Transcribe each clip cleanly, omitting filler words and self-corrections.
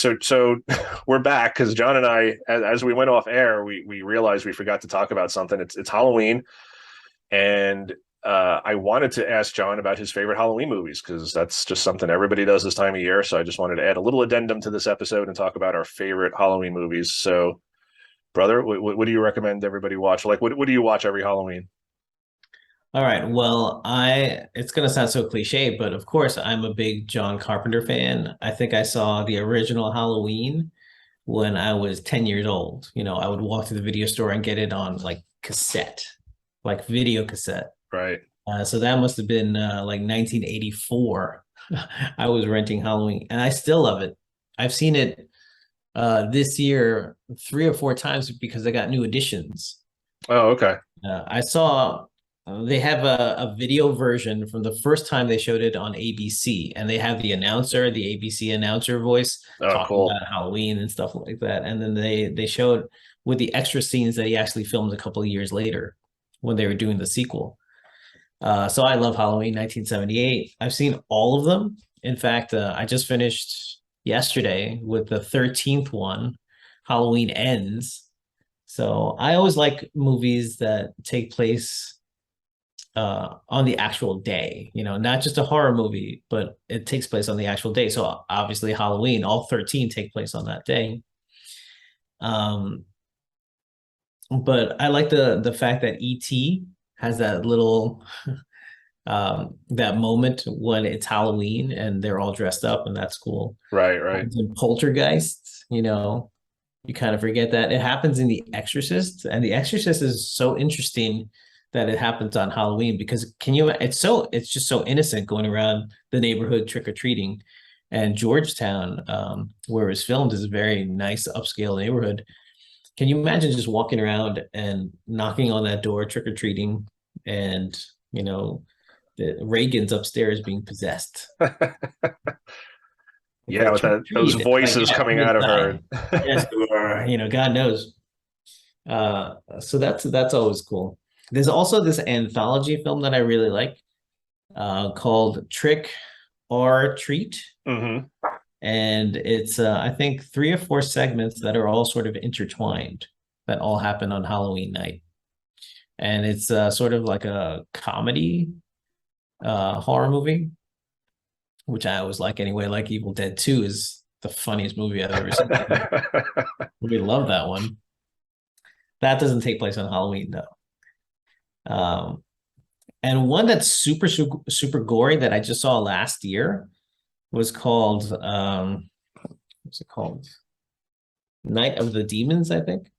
right, so we're back because John and I, as we went off air, we realized we forgot to talk about something. It's Halloween, and I wanted to ask John about his favorite Halloween movies because that's just something everybody does this time of year. So I just wanted to add a little addendum to this episode and talk about our favorite Halloween movies. So, brother, what do you recommend everybody watch? Like, what do you watch every Halloween? All right. Well, it's gonna sound so cliche, but of course I'm a big John Carpenter fan. I think I saw the original Halloween when I was 10 years old. I would walk to the video store and get it on like cassette, like video cassette. Right. So that must have been like 1984. I was renting Halloween, and I still love it. I've seen it this year 3 or 4 times because they got new editions. Oh, okay. I saw they have a video version from the first time they showed it on ABC, and they have the ABC announcer voice Oh, talking cool. about Halloween and stuff like that. And then they showed with the extra scenes that he actually filmed a couple of years later when they were doing the sequel. So I love Halloween 1978. I've seen all of them. In fact, I just finished yesterday with the 13th one, Halloween Ends. So I always like movies that take place on the actual day, not just a horror movie, but it takes place on the actual day. So obviously Halloween, all 13 take place on that day. Um, but I like the fact that E.T. has that little that moment when it's Halloween and they're all dressed up, and that's cool. Right, right. In Poltergeist, you kind of forget that. It happens in The Exorcist, and The Exorcist is so interesting that it happens on Halloween because it's just so innocent going around the neighborhood trick or treating. And Georgetown, where it's filmed, is a very nice upscale neighborhood. Can you imagine just walking around and knocking on that door trick or treating, and the Reagan's upstairs being possessed? Yeah, Because with trick or those treat, it's like, voices yeah, coming you're out of gonna her. die. Yes, you are. God knows. So that's always cool. There's also this anthology film that I really like, called Trick or Treat, Hmm. and it's I think 3 or 4 segments that are all sort of intertwined that all happen on Halloween night, and it's sort of like a comedy horror movie, which I always like anyway. Like Evil Dead 2 is the funniest movie I've ever seen. We love that one. That doesn't take place on Halloween though. And one that's super, super, super gory that I just saw last year was called what's it called? Night of the Demons, I think.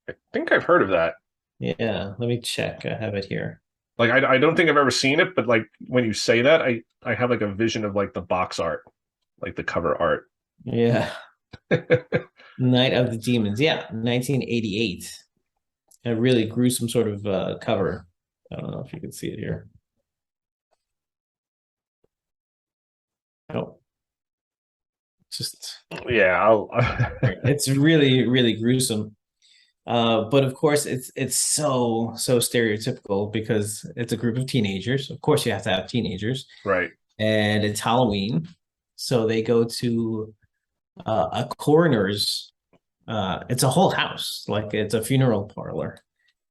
I think I've heard of that. Yeah, let me check. I have it here. Like, I don't think I've ever seen it, but like when you say that, I have like a vision of like the box art, like the cover art. Yeah. Night of the Demons. Yeah, 1988. A really gruesome sort of cover. I don't know if you can see it here. Oh, just Yeah, I'll it's really, really gruesome. But of course, it's so stereotypical because it's a group of teenagers. Of course, you have to have teenagers, right. and it's Halloween, so they go to a coroner's. It's a whole house, like it's a funeral parlor,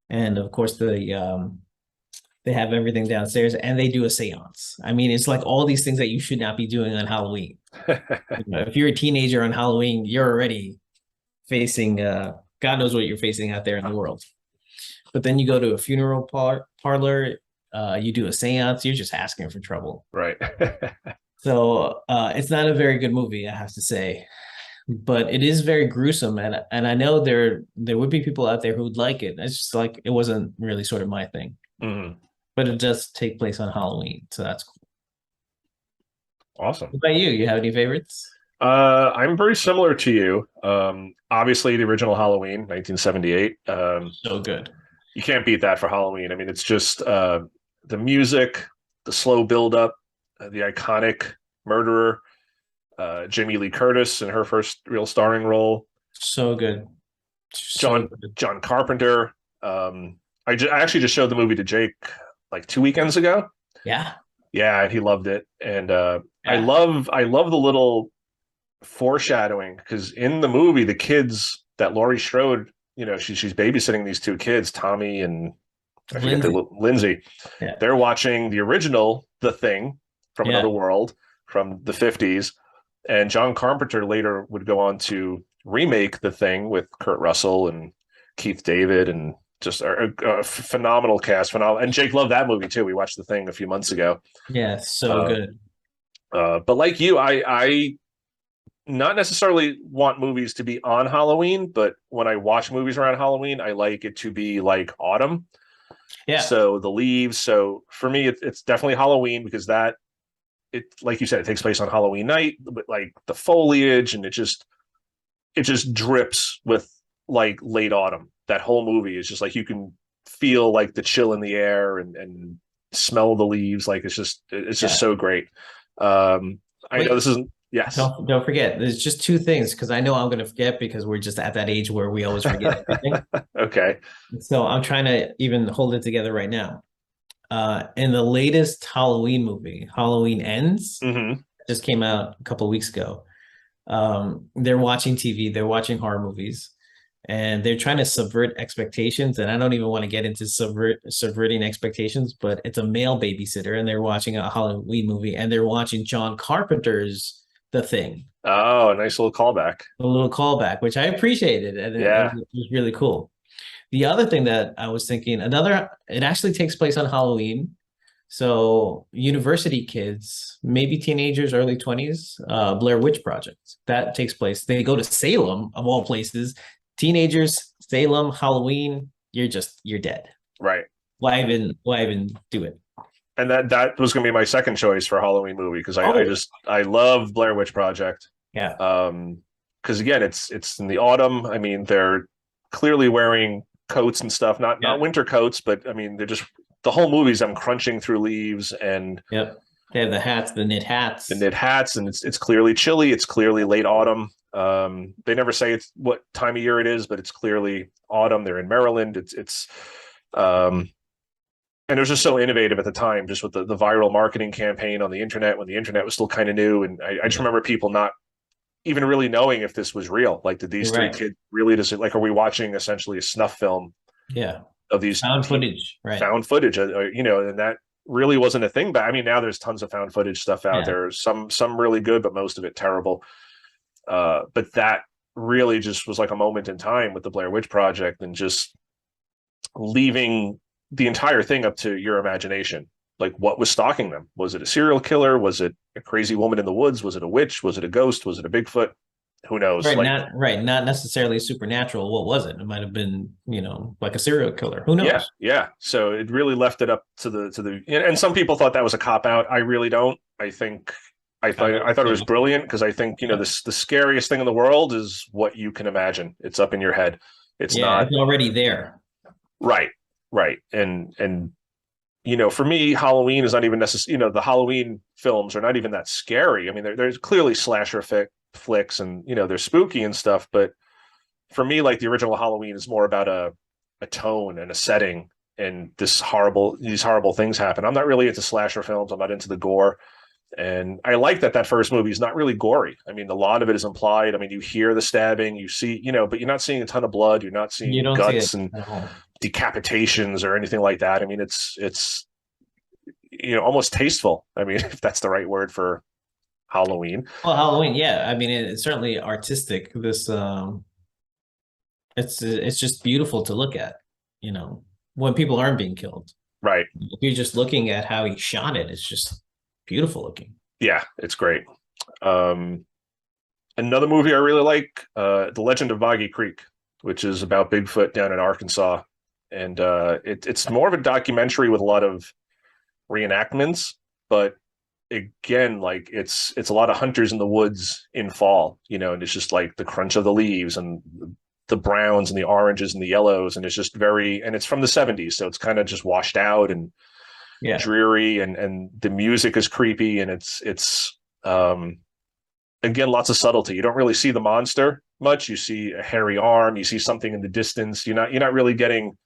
and of course they have everything downstairs, and they do a séance. I mean, it's like all these things that you should not be doing on Halloween. If you're a teenager on Halloween, you're already facing God knows what you're facing out there in the world. But then you go to a parlor, you do a seance, you're just asking for trouble. Right. So it's not a very good movie, I have to say. But it is very gruesome, and I know there would be people out there who would like it. It's just like it wasn't really sort of my thing. Mhm. But it does take place on Halloween, so that's cool. Awesome. What about you? You have any favorites? I'm very similar to you. Obviously the original Halloween, 1978. So good. You can't beat that for Halloween. I mean, it's just the music, the slow build up, the iconic murderer, Jamie Lee Curtis in her first real starring role, So good. So John good. John Carpenter. I actually just showed the movie to Jake like 2 weekends ago. Yeah. Yeah, and he loved it. And I Yeah. love the little foreshadowing, because in the movie, the kids that Laurie Strode, she's babysitting these two kids, Tommy and I forget Lindsay. Lindsay. Yeah. They're watching the original The Thing from Yeah. Another World from the 50s. And John Carpenter later would go on to remake The Thing with Kurt Russell and Keith David, and just a phenomenal cast. Phenomenal. And Jake loved that movie too. We watched The Thing a few months ago. Yeah, so good. But like you, I not necessarily want movies to be on Halloween, but when I watch movies around Halloween, I like it to be like autumn. Yeah. So the leaves. So for me, it's definitely Halloween, because like you said, it takes place on Halloween night, but like the foliage, and it just drips with like late autumn. That whole movie is just like, you can feel like the chill in the air, and smell the leaves. Like it's just so great. I know this isn't. Yes. Don't forget. There's just two things, because I know I'm going to forget, because we're just at that age where we always forget everything. Okay. So I'm trying to even hold it together right now. In the latest Halloween movie, Halloween Ends, just came out a couple of weeks ago. They're watching TV, they're watching horror movies, and they're trying to subvert expectations. And I don't even want to get into subverting expectations, but it's a male babysitter, and they're watching a Halloween movie, and they're watching John Carpenter's The Thing. Oh, a nice little callback. A little callback, which I appreciated, and yeah, it was really cool. The other thing that I was thinking, it actually takes place on Halloween. So university kids, maybe teenagers, early 20s, Blair Witch Project. That takes place. They go to Salem, of all places. Teenagers, Salem, Halloween, you're dead. Right. Why even do it? And that was going to be my second choice for Halloween movie, because I love Blair Witch Project. Yeah. Because again, it's in the autumn. I mean, they're clearly wearing coats and stuff, not winter coats, but I mean, they're just, the whole movie's them crunching through leaves, and yep, they have the knit hats, and it's clearly chilly. It's clearly late autumn. They never say it's what time of year it is, but it's clearly autumn. They're in Maryland. And it was just so innovative at the time, just with the viral marketing campaign on the internet, when the internet was still kind of new. And I just remember people not even really knowing if this was real. Like, did these three kids really just, like, are we watching essentially a snuff film? Yeah. Of these found footage, right? Found footage, and that really wasn't a thing. But I mean, now there's tons of found footage stuff out there. Some really good, but most of it terrible. But that really just was like a moment in time with the Blair Witch Project, and just leaving the entire thing up to your imagination. Like, what was stalking them? Was it a serial killer? Was it a crazy woman in the woods? Was it a witch? Was it a ghost? Was it a Bigfoot? Who knows? Not necessarily supernatural. What was it? It might have been, like a serial killer. Who knows? Yeah. So it really left it up to the and some people thought that was a cop out. I really don't. I thought it was brilliant, because I think, the scariest thing in the world is what you can imagine. It's up in your head. It's already there. Right. And for me, Halloween is not even necessarily, the Halloween films are not even that scary. I mean, there's clearly slasher flicks, and they're spooky and stuff, but for me, like, the original Halloween is more about a tone and a setting, and these horrible things happen. I'm not really into slasher films. I'm not into the gore, and I like that first movie is not really gory. I mean, a lot of it is implied. I mean, you hear the stabbing, you see, but you're not seeing a ton of blood. You're not seeing guts and decapitations or anything like that. I mean, it's almost tasteful. I mean, if that's the right word for Halloween. Well, Halloween, yeah. I mean, it's certainly artistic. This, it's just beautiful to look at. When people aren't being killed. Right. If you're just looking at how he shot it, it's just beautiful looking. Yeah, it's great. Another movie I really like, The Legend of Boggy Creek, which is about Bigfoot down in Arkansas, and it's more of a documentary with a lot of reenactments, but again, like, it's a lot of hunters in the woods in fall, and it's just like the crunch of the leaves and the browns and the oranges and the yellows, and it's just and it's from the 70s, so it's kind of just washed out and dreary, and the music is creepy, and it's again, lots of subtlety. You don't really see the monster much. You see a hairy arm, you see something in the distance. You're not really getting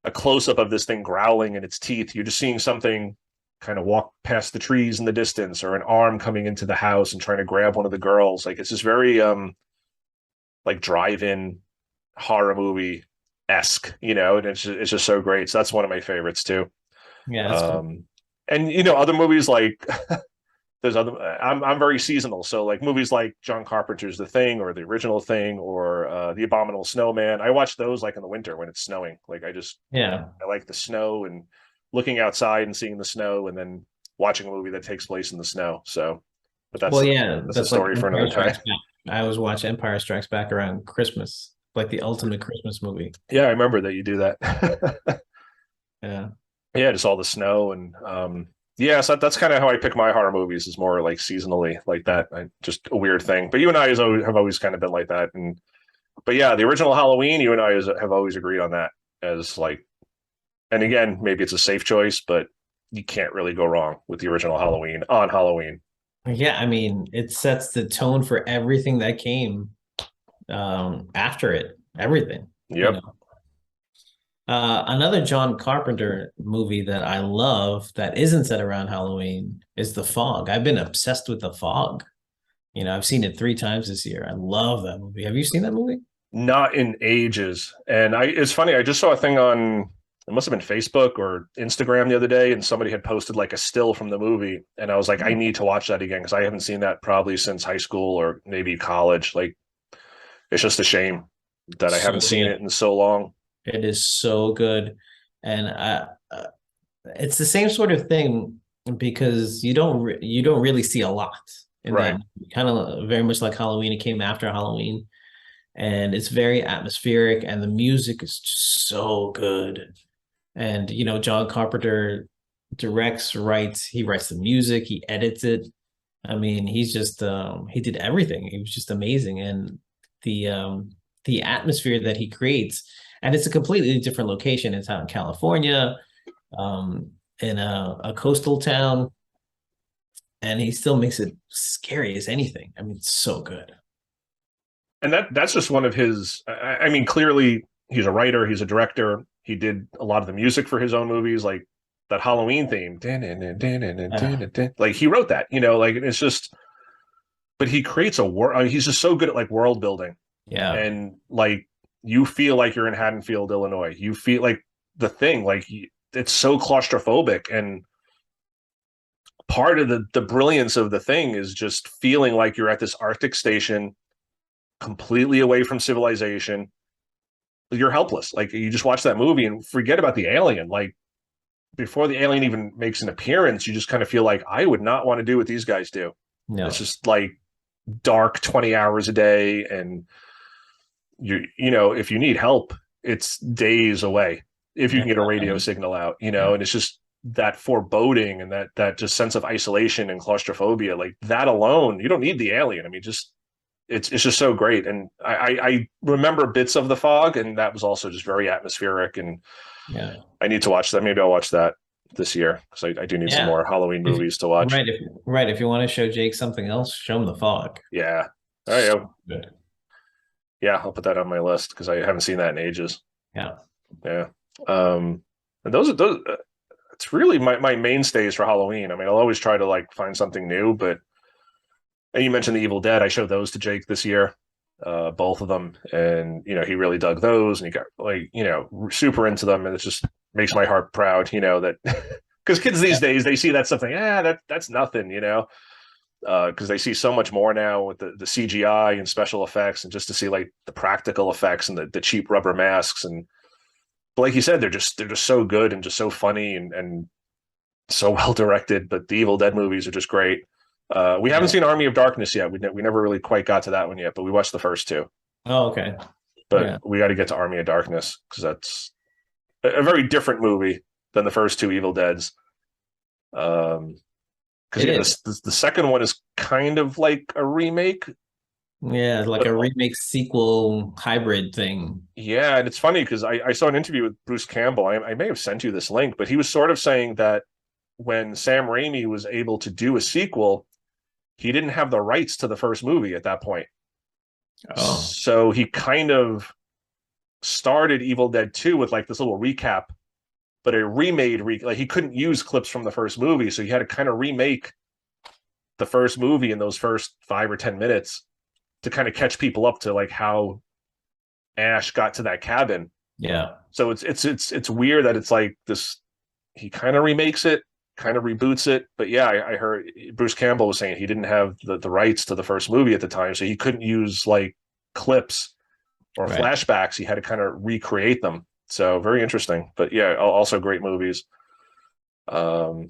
a close-up of this thing growling in its teeth. You're just seeing something kind of walk past the trees in the distance, or an arm coming into the house and trying to grab one of the girls. Like it's just very like drive-in horror movie esque, and it's just so great. So that's one of my favorites too. Yeah, that's cool. Um, and other movies like there's other. I'm very seasonal, so like movies like John Carpenter's The Thing or the original Thing or The Abominable Snowman. I watch those like in the winter when it's snowing. Like Yeah. I like the snow and looking outside and seeing the snow, and then watching a movie that takes place in the snow. So, but Well, yeah, that's a that's like story for Empire another time. Strikes Back. I always watch Empire Strikes Back around Christmas, like the ultimate Christmas movie. Yeah, I remember that you do that. Yeah. Yeah, just all the snow and yeah, so that's kind of how I pick my horror movies is more like seasonally like that. Just a weird thing. But you and I have always kind of been like that. And but yeah, the original Halloween, you and I have always agreed on that as like, and again, maybe it's a safe choice, but you can't really go wrong with the original Halloween on Halloween. Yeah, I mean, it sets the tone for everything that came after it. Everything, you Yep. know. Another John Carpenter movie that I love that isn't set around Halloween is The Fog. I've been obsessed with The Fog. I've seen it 3 times this year. I love that movie. Have you seen that movie? Not in ages. And it's funny, I just saw a thing on it must have been Facebook or Instagram the other day, and somebody had posted like a still from the movie. And I was like, I need to watch that again because I haven't seen that probably since high school or maybe college. Like, it's just a shame that I So haven't seen good. it in so long. It is so good. And it's the same sort of thing because you don't really see a lot in that Right. kind of very much like Halloween. It came after Halloween, and it's very atmospheric, and the music is just so good. And John Carpenter writes, he writes the music, he edits it. I mean, he's just he did everything. He was just amazing, and the um, the atmosphere that he creates, and it's a completely different location. It's out in California, um, in a coastal town, and he still makes it scary as anything. I mean, it's so good. And that's just one of his. I mean, clearly he's a writer, he's a director. He did a lot of the music for his own movies, like that Halloween theme. Uh, Like he wrote that, like it's just. But he creates a world. I mean, he's just so good at like world building, yeah, and like you feel like you're in Haddonfield, Illinois. You feel like the thing, like it's so claustrophobic, and part of the brilliance of the thing is just feeling like you're at this Arctic station, completely away from civilization. You're helpless. Like you just watch that movie and forget about the alien. Like before the alien even makes an appearance, you just kind of feel like I would not want to do what these guys do. It's no, just like dark 20 hours a day, and if you need help, it's days away if you can get a radio definitely. signal out, Yeah, and it's just that foreboding and that just sense of isolation and claustrophobia, like that alone, you don't need the alien. I mean, just it's just so great. And I remember bits of The Fog, and that was also just very atmospheric. And yeah, I need to watch that. Maybe I'll watch that this year because I do need some yeah. more Halloween If movies to watch. if you want to show Jake something else, show him The Fog. Yeah. All right. So good. Yeah, I'll put that on my list because I haven't seen that in ages. Yeah. Yeah. And those. It's really my mainstays for Halloween. I mean, I'll always try to like find something new, but and you mentioned the Evil Dead. I showed those to Jake this year, both of them, and he really dug those, and he got like super into them, and it just makes my heart proud. That because kids these days they see that stuff, like that's nothing, because they see so much more now with the CGI and special effects, and just to see like the practical effects and the cheap rubber masks, and but like you said, they're just so good and just so funny and so well directed. But the Evil Dead movies are just great. We haven't Yeah. seen Army of Darkness yet. We never really quite got to that one yet, but we watched the first two. Oh, okay. But Yeah. we got to get to Army of Darkness because that's a very different movie than the first two Evil Deads. Because It yeah, is. the second one is kind of like a remake, Yeah, like but a remake sequel hybrid thing. yeah, and it's funny because I saw an interview with Bruce Campbell. I may have sent you this link, but he was sort of saying that when Sam Raimi was able to do a sequel, he didn't have the rights to the first movie at that point. Oh, So he kind of started Evil Dead 2 with like this little recap but a like he couldn't use clips from the first movie, so he had to kind of remake the first movie in those first 5 or 10 minutes to kind of catch people up to like how Ash got to that cabin. Yeah. So it's weird that it's like this. He kind of remakes it, kind of reboots it, but yeah, I heard Bruce Campbell was saying he didn't have the rights to the first movie at the time, so he couldn't use like clips or Right. flashbacks. He had to kind of recreate them. So very interesting. But yeah, also great movies. I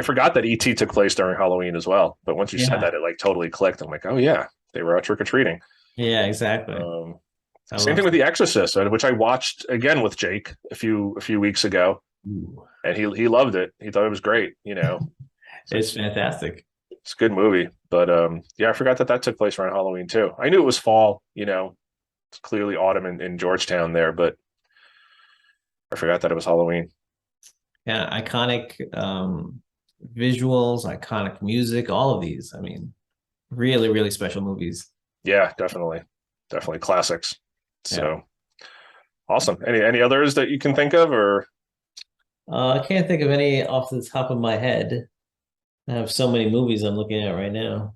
forgot that ET took place during Halloween as well. But once you said Yeah. that, it like totally clicked. I'm like, oh yeah, they were out trick or treating. Yeah, exactly. Um, I Same love thing with The Exorcist, which I watched again with Jake a few weeks ago, Ooh. and he loved it. He thought it was great. So It's fantastic. it's a good movie. But yeah, I forgot that took place around Halloween too. I knew it was fall. It's clearly autumn in Georgetown there, but I forgot that it was Halloween. Yeah, iconic visuals, iconic music, all of these. I mean, really, really special movies. Yeah, definitely classics. Yeah. So awesome. Any others that you can think of, or I can't think of any off the top of my head. I have so many movies I'm looking at right now.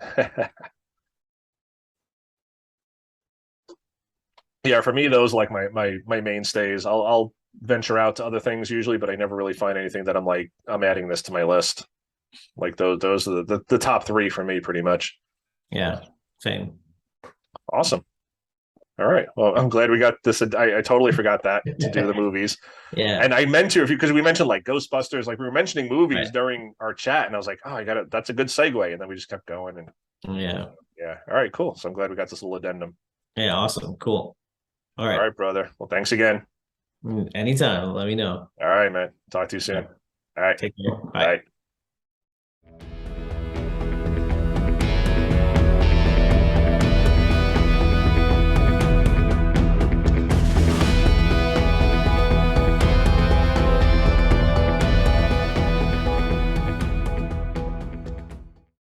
yeah, for me those like my mainstays. I'll venture out to other things usually, but I never really find anything that I'm like I'm adding this to my list. Like those are the top three for me pretty much. Yeah, same. Awesome. All right. Well, I'm glad we got this. I totally forgot that to do the movies. Yeah, And I meant to, because we mentioned like Ghostbusters, like we were mentioning movies right. during our chat, and I was like, oh, I got it. That's a good segue. And then we just kept going. And Yeah. yeah. All right, cool. So I'm glad we got this little addendum. Yeah, awesome. Cool. All All right. right, brother. Well, thanks again. Anytime. Let me know. All right, man. Talk to you All soon. right. All right. Take care. Bye. Bye.